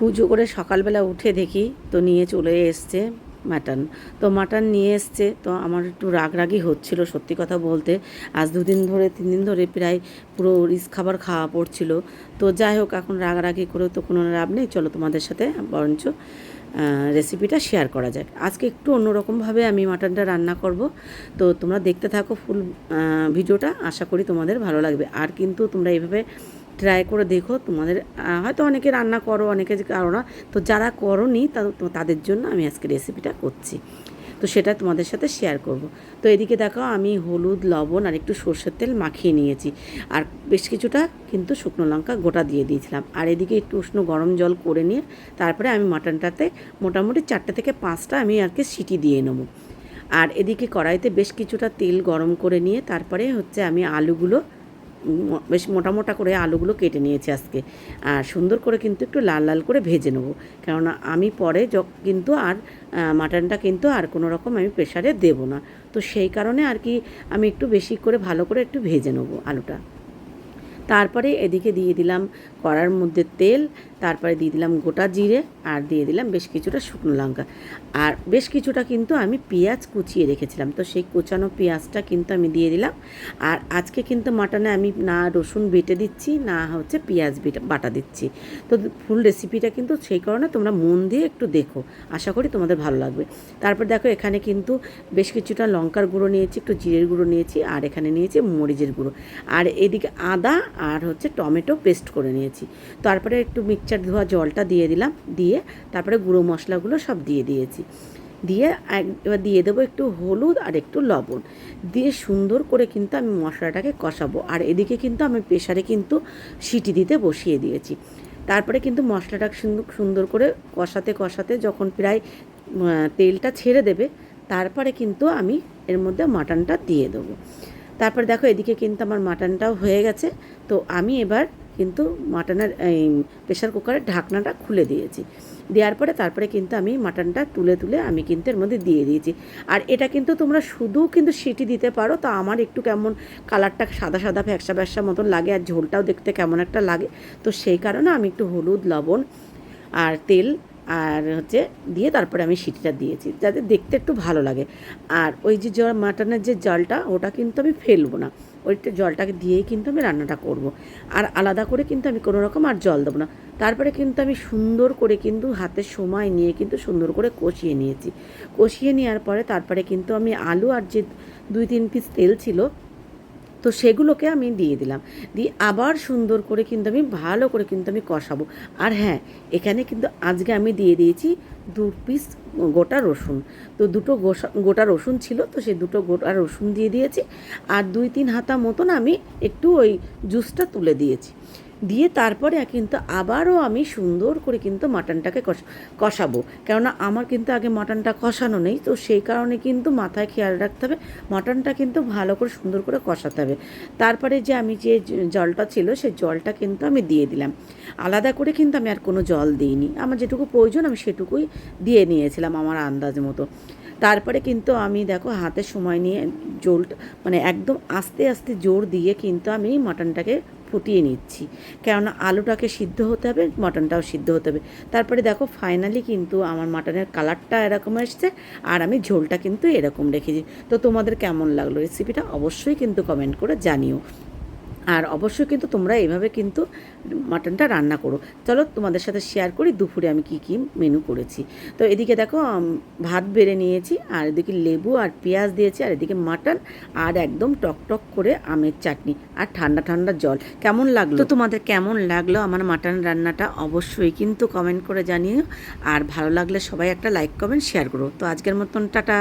পুজো করে সকালবেলা উঠে দেখি তো নিয়ে চলে এসছে মাটন। তো মাটন নিয়ে এসছে, তো আমার একটু রাগরাগি হচ্ছিল সত্যি কথা বলতে। আজ 3 দিন ধরে প্রায় পুরো রিচ খাবার খাওয়া পড়ছিল। তো যাই হোক, এখন রাগারাগি করে তো কোনো লাভ নেই, চলো তোমাদের সাথে বরঞ্চ রেসিপিটা শেয়ার করা যাক। আজকে একটু অন্যরকমভাবে আমি মাটনটা রান্না করব, তো তোমরা দেখতে থাকো ফুল ভিডিওটা, আশা করি তোমাদের ভালো লাগবে। আর কিন্তু তোমরা এইভাবে ট্রাই করে দেখো, তোমাদের হয়তো অনেকে রান্না করো, অনেকে করো না, তো যারা করোনি তাদের জন্য আমি আজকে রেসিপিটা করছি, তো সেটা তোমাদের সাথে শেয়ার করব। তো এদিকে দেখো, আমি হলুদ, লবণ আর একটু সর্ষের তেল মাখিয়ে নিয়েছি, আর বেশ কিছুটা কিন্তু শুকনো লঙ্কা গোটা দিয়ে দিয়েছিলাম। আর এদিকে একটু উষ্ণ গরম জল করে নিয়ে তারপরে আমি মাটনটাতে মোটামুটি 4 থেকে 5টা আমি আর কি সিটি দিয়ে নেবো। আর এদিকে কড়াইতে বেশ কিছুটা তেল গরম করে নিয়ে তারপরে হচ্ছে আমি আলুগুলো বেশ মোটা মোটা করে আলুগুলো কেটে নিয়েছি আজকে। আর সুন্দর করে কিন্তু একটু লাল লাল করে ভেজে নেবো, কেননা আমি পরে কিন্তু আর মাটনটা কিন্তু আর কোনো রকম আমি প্রেশারে দেবো না, তো সেই কারণে আর কি আমি একটু বেশি করে ভালো করে একটু ভেজে নেবো আলুটা। তারপরে এদিকে দিয়ে দিলাম কড়ার মধ্যে তেল, তারপরে দিয়ে দিলাম গোটা জিরে, আর দিয়ে দিলাম বেশ কিছুটা শুকনো লঙ্কা, আর বেশ কিছুটা কিন্তু আমি পেঁয়াজ কুচিয়ে রেখেছিলাম, তো সেই কুচানো পেঁয়াজটা কিন্তু আমি দিয়ে দিলাম। আর আজকে কিন্তু মাটনে আমি না রসুন বেটে দিচ্ছি, না হচ্ছে পেঁয়াজ বাটা দিচ্ছি। তো ফুল রেসিপিটা কিন্তু সেই কারণে তোমরা মন দিয়ে একটু দেখো, আশা করি তোমাদের ভালো লাগবে। তারপর দেখো, এখানে কিন্তু বেশ কিছুটা লঙ্কার গুঁড়ো নিয়েছি, একটু জিরের গুঁড়ো নিয়েছি, আর এখানে নিয়েছি মরিচের গুঁড়ো, আর এদিকে আদা আর হচ্ছে টমেটো পেস্ট করে নিয়েছি। তারপরে একটু মিক্সচার ধোয়া জলটা দিয়ে দিলাম, দিয়ে তারপরে গুঁড়ো মশলাগুলো সব দিয়ে দিয়েছি, দিয়ে এবার দিয়ে দেবো একটু হলুদ আর একটু লবণ দিয়ে সুন্দর করে কিন্তু আমি মশলাটাকে কষাবো। আর এদিকে কিন্তু আমি প্রেশারে কিন্তু সিটি দিতে বসিয়ে দিয়েছি। তারপরে কিন্তু মশলাটা সুন্দর করে কষাতে কষাতে যখন প্রায় তেলটা ছেড়ে দেবে, তারপরে কিন্তু আমি এর মধ্যে মাটনটা দিয়ে দেবো। তারপর দেখো, এদিকে কিন্তু আমার মাটনটাও হয়ে গেছে, তো আমি এবার কিন্তু মাটনের এই প্রেশার কুকারের ঢাকনাটা খুলে দিয়েছি। দেওয়ার পরে তারপরে কিন্তু আমি মাটনটা তুলে তুলে আমি কিন্তু এর মধ্যে দিয়ে দিয়েছি। আর এটা কিন্তু তোমরা শুধু কিন্তু সিটি দিতে পারো, তো আমার একটু কেমন কালারটা সাদা সাদা ফ্যাকসা ফ্যাকসা মতন লাগে, আর ঝোলটাও দেখতে কেমন একটা লাগে, তো সেই কারণে আমি একটু হলুদ, লবণ আর তেল আর হচ্ছে দিয়ে তারপরে আমি সিটিটা দিয়েছি, যাতে দেখতে একটু ভালো লাগে। আর ওই যে মাটনের যে জলটা, ওটা কিন্তু আমি ফেলবো না, ওইটা জলটাকে দিয়েই কিন্তু আমি রান্নাটা করব। আর আলাদা করে কিন্তু আমি কোনো রকম আর জল দেবো না। তারপরে কিন্তু আমি সুন্দর করে কিন্তু হাতে সময় নিয়ে কিন্তু সুন্দর করে কষিয়ে নিয়েছি। কষিয়ে নেওয়ার পরে তারপরে কিন্তু আমি আলু আর যে 2-3 পিস তেল ছিল, তো সেগুলোকে আমি দিয়ে দিলাম, দিয়ে আবার সুন্দর করে কিন্তু আমি ভালো করে কিন্তু আমি কষাবো। আর হ্যাঁ, এখানে কিন্তু আজকে আমি দিয়ে দিয়েছি 2 পিস গোটা রসুন, তো দুটো গোটা রসুন ছিল, তো সেই দুটো গোটা রসুন দিয়ে দিয়েছি। আর 2-3 হাতা মতন আমি একটু ওই জুসটা তুলে দিয়েছি, দিয়ে তারপরে কিন্তু আবারও আমি সুন্দর করে কিন্তু মাটনটাকে কষাবো, কেননা আমার কিন্তু আগে মাটনটা কষানো নেই, তো সেই কারণে কিন্তু মাথায় খেয়াল রাখতে হবে, মাটনটা কিন্তু ভালো করে সুন্দর করে কষাতে হবে। তারপরে যে আমি যে জলটা ছিল সেই জলটা কিন্তু আমি দিয়ে দিলাম, আলাদা করে কিন্তু আমি আর কোনো জল দিইনি, আমার যেটুকু প্রয়োজন আমি সেটুকুই দিয়ে নিয়েছিলাম আমার আন্দাজ মতো। তারপরে কিন্তু আমি দেখো হাতে সময় নিয়ে জলটা মানে একদম আস্তে আস্তে জোর দিয়ে কিন্তু আমি মাটনটাকে ফুটিয়ে নিচ্ছি, কেননা আলুটাকে সিদ্ধ হতে হবে, মাটনটাও সিদ্ধ হতে হবে। তারপরে দেখো ফাইনালি কিন্তু আমার মাটনের কালারটা এরকম এসছে, আর আমি ঝোলটা কিন্তু এরকম রেখেছি। তো তোমাদের কেমন লাগলো রেসিপিটা অবশ্যই কিন্তু কমেন্ট করে জানিও, আর অবশ্যই কিন্তু তোমরা এইভাবে কিন্তু মাটনটা রান্না করো। চলো তোমাদের সাথে শেয়ার করি দুপুরে আমি কি কি মেনু করেছি। তো এদিকে দেখো, ভাত বেড়ে নিয়েছি, আর এদিকে লেবু আর পেঁয়াজ দিয়েছি, আর এদিকে মাটন, আর একদম টক টক করে আমের চাটনি, আর ঠান্ডা ঠান্ডা জল। কেমন লাগলো? তো তোমাদের কেমন লাগলো আমার মাটন রান্নাটা অবশ্যই কিন্তু কমেন্ট করে জানিও, আর ভালো লাগলে সবাই একটা লাইক কমেন্ট শেয়ার করো। তো আজকের মতন টাটা।